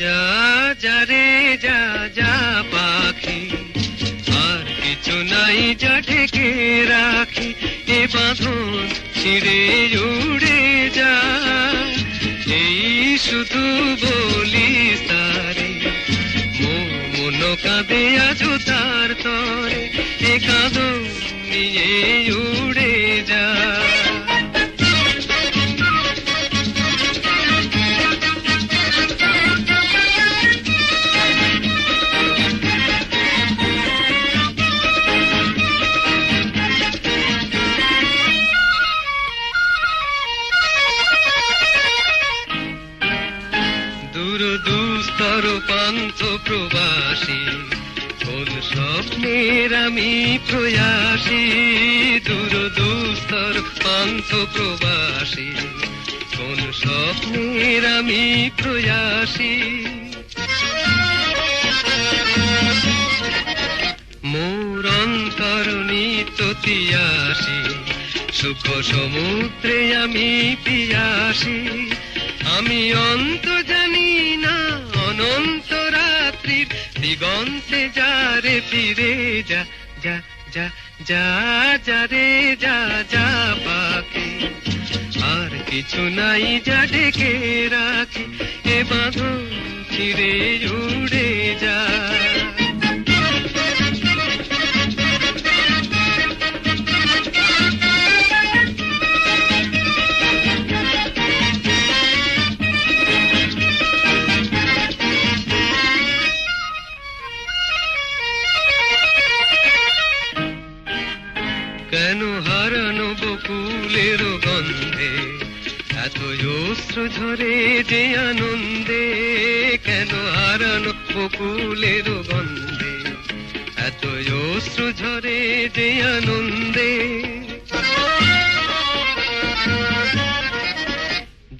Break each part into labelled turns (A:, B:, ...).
A: যা যা রে যা যা পাখি, আর কিছু নাই যা ঢেকে রাখি। এ বাঁধন ছিঁড়ে উড়ে যা, এই শুধু বলিস তারে। মন কাঁদে আজো তার তরে, এ কাঁদো নিয়ে উড়ে যা। দুস্তর পান্থ প্রবাসী, কোন স্বপ্নের আমি প্রয়াসী। দুস্তর পান্থ প্রবাসী, কোন স্বপ্নের আমি প্রয়াসী। মোর অন্তর নিত তিয়াসী, সুখ সমুদ্রে আমি পিয়াসী। আমি অন্ত জানি না অনন্ত রাত্রির দিগন্তে যারে ফিরে যা। যা যা যা যা রে যা যা পাখি, আর কিছু নাই যা ঢেকে রাখি। এ বাঁধন ছিঁড়ে উড়ে যা। কেন হারানো বকুলের গন্ধে এত অশ্রু ঝরে যে আনন্দে। কেন হারানো বকুলের গন্ধে এত অশ্রু ঝরে যে আনন্দে।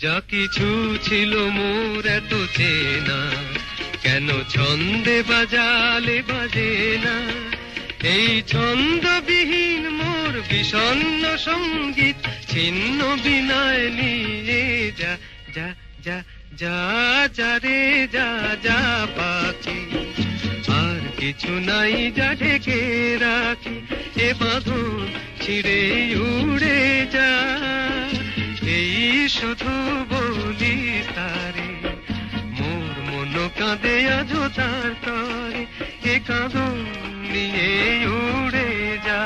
A: যা কিছু ছিল মোর এত চেনা, কেন ছন্দে বাজালে বাজে না। এই ছন্দবিহীন মোর বিষণ্ণ সঙ্গীত ছিন্ন বিনয় নিয়ে যা। যা যা যা যা রে যা যা পাখি, আর কিছু নাই যা ঢেকে রাখি। এ বাঁধন ছিঁড়ে উড়ে যা, এই শুধু বলি তারে। মোর মন কাঁদে আজো তার তরে, এ কাঁদন নিয়ে উড়ে যা।